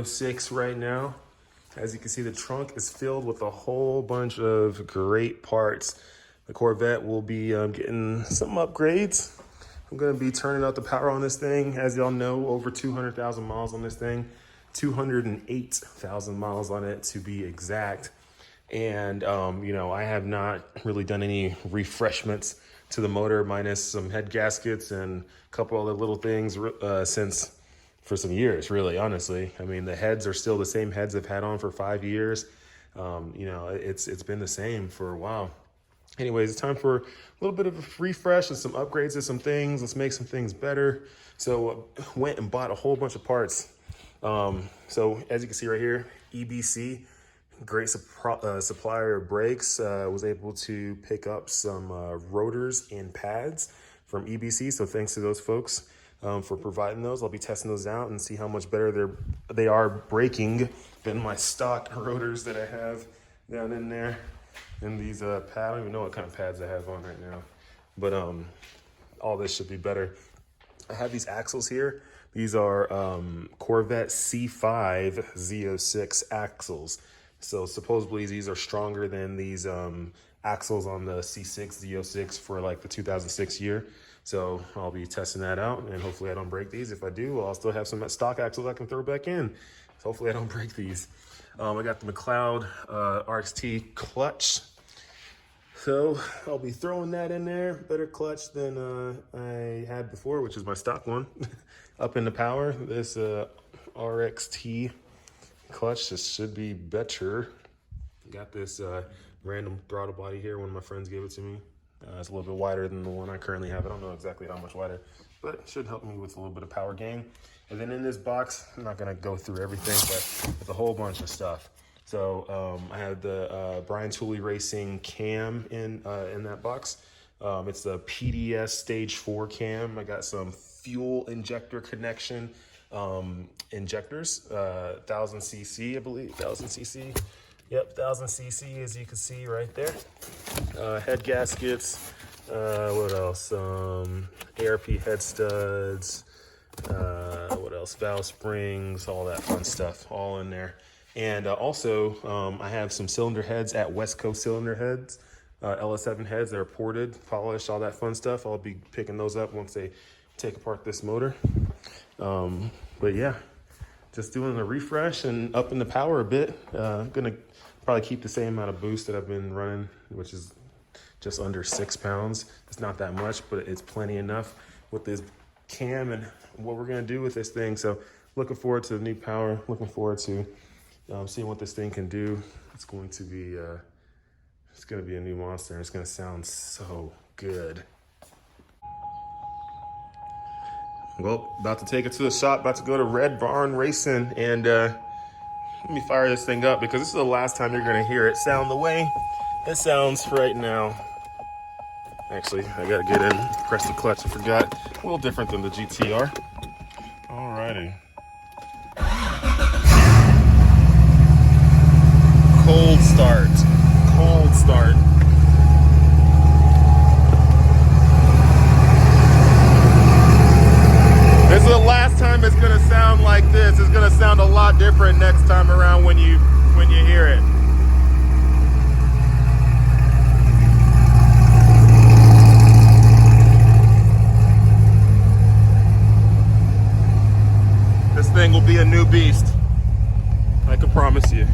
Z06 right now. As you can see, the trunk is filled with a whole bunch of great parts. The Corvette will be getting some upgrades. I'm gonna be turning out the power on this thing. As y'all know, over 200,000 miles on this thing. 208,000 miles on it to be exact. And, you know, I have not really done any refreshments to the motor minus some head gaskets and a couple other little things since for some years, really, honestly. I mean, the heads are still the same heads I've had on for 5 years. You know, it's been the same for a while. Anyways, it's time for a little bit of a refresh and some upgrades to some things. Let's make some things better. So went and bought a whole bunch of parts. So as you can see right here, EBC, great supplier of brakes, was able to pick up some rotors and pads from EBC. So thanks to those folks for providing those. I'll be testing those out and see how much better they are braking than my stock rotors that I have down in there. And these pads, I don't even know what kind of pads I have on right now, but all this should be better. I have these axles here. These are Corvette C6 Z06 axles. So supposedly these are stronger than these axles on the C6 Z06 for like the 2006 year. So I'll be testing that out and hopefully I don't break these. If I do, well, I'll still have some stock axles I can throw back in. So hopefully I don't break these. I got the McLeod RXT clutch. So I'll be throwing that in there. Better clutch than I had before, which is my stock one. Up in the power, this RXT clutch, this should be better. Got this random throttle body here. One of my friends gave it to me. It's a little bit wider than the one I currently have. I don't know exactly how much wider, but it should help me with a little bit of power gain. And then in this box, I'm not gonna go through everything, but it's a whole bunch of stuff. So I have the Brian Tooley Racing cam in that box. It's the PDS Stage 4 cam. I got some fuel injector connection injectors, 1000 cc, I believe, 1000 cc. Yep, 1000 cc, as you can see right there. Head gaskets, what else? ARP head studs, what else? Valve springs, all that fun stuff, all in there. And also, I have some cylinder heads at West Coast Cylinder Heads, LS7 heads that are ported, polished, all that fun stuff. I'll be picking those up once they take apart this motor. But yeah, just doing a refresh and upping the power a bit. I'm gonna probably keep the same amount of boost that I've been running, which is just under 6 pounds. It's not that much, but it's plenty enough with this cam and what we're gonna do with this thing. So looking forward to the new power, looking forward to seeing what this thing can do. It's going to be a new monster, and it's gonna sound so good. Well, about to take it to the shop, about to go to Red Barn Racing, and let me fire this thing up because this is the last time you're gonna hear it sound the way it sounds right now. Actually, I gotta get in, press the clutch, I forgot. A little different than the GTR. Alrighty. Cold start, cold start. This is the last time it's gonna sound like this. It's gonna sound a lot different next time around when you hear it. This thing will be a new beast. I can promise you.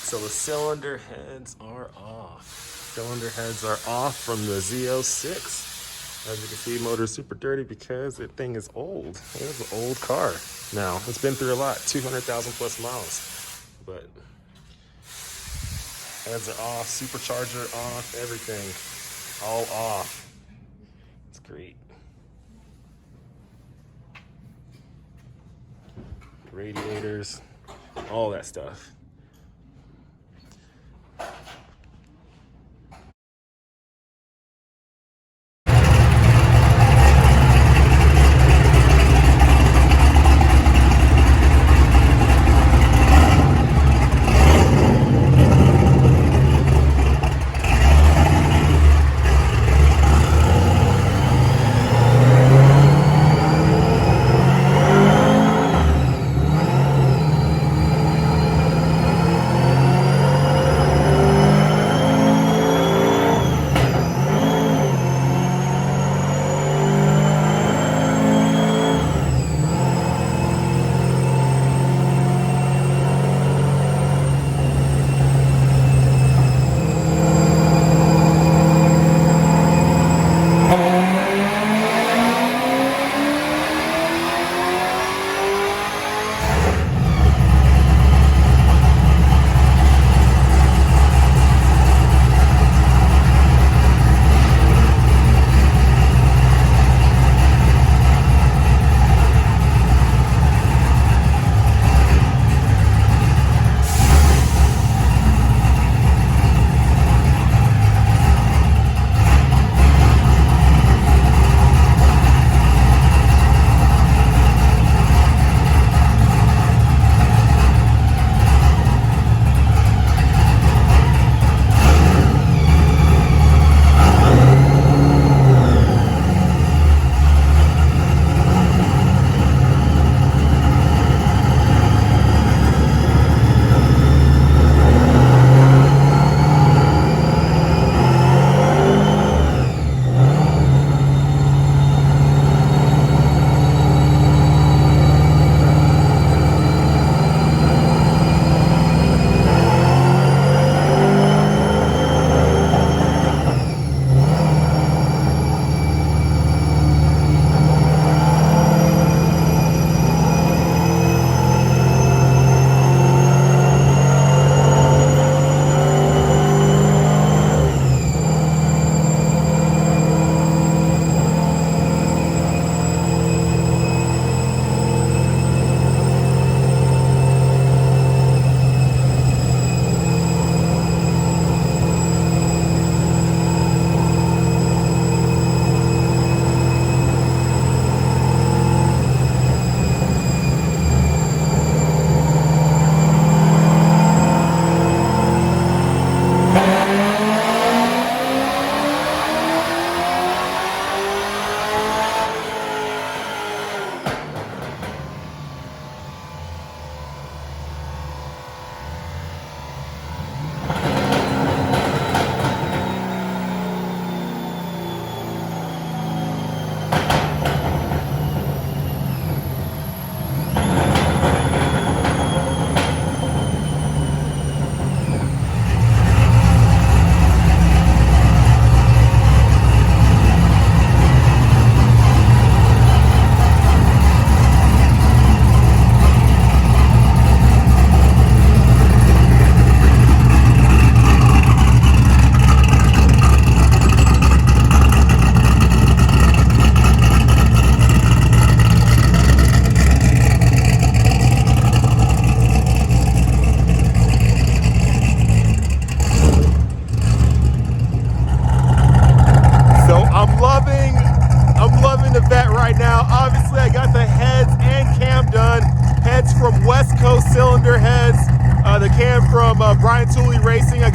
So the cylinder heads are off. Cylinder heads are off from the Z06. As you can see, motor's super dirty because the thing is old. It is an old car now. It's been through a lot, 200,000 plus miles. But heads are off, supercharger off, everything all off. It's great. Radiators, all that stuff.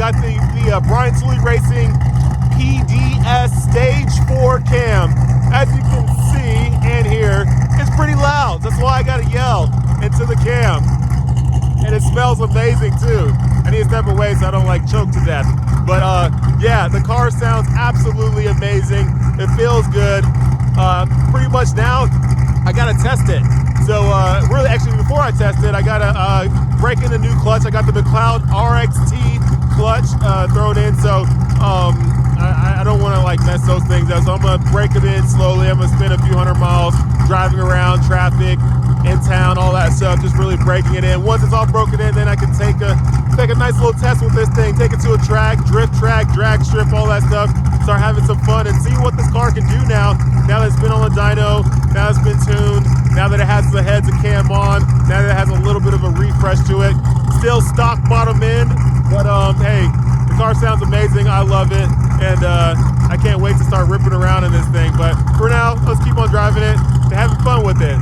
got the Brian Tooley Racing PDS Stage 4 cam. As you can see and hear, it's pretty loud. That's why I gotta yell into the cam. And it smells amazing too. I need to step away so I don't like choke to death. But yeah, the car sounds absolutely amazing. It feels good. Pretty much now, I gotta test it. So really, actually, before I test it, I gotta break in the new clutch. I got the McLeod RXT clutch thrown in. So I don't want to like mess those things up. So I'm gonna break them in slowly. I'm gonna spend a few hundred miles driving around, traffic, in town, all that stuff, just really breaking it in. Once it's all broken in, then I can take a nice little test with this thing, take it to a track, drift track, drag strip, all that stuff, start having some fun and see what this car can do now that it's been on the dyno, now it's been tuned, now that it has the heads and cam on, now that it has a little bit of a refresh to it. Still stock bottom end, but hey, the car sounds amazing. I love it, and I can't wait to start ripping around in this thing. But for now, let's keep on driving it and having fun with it.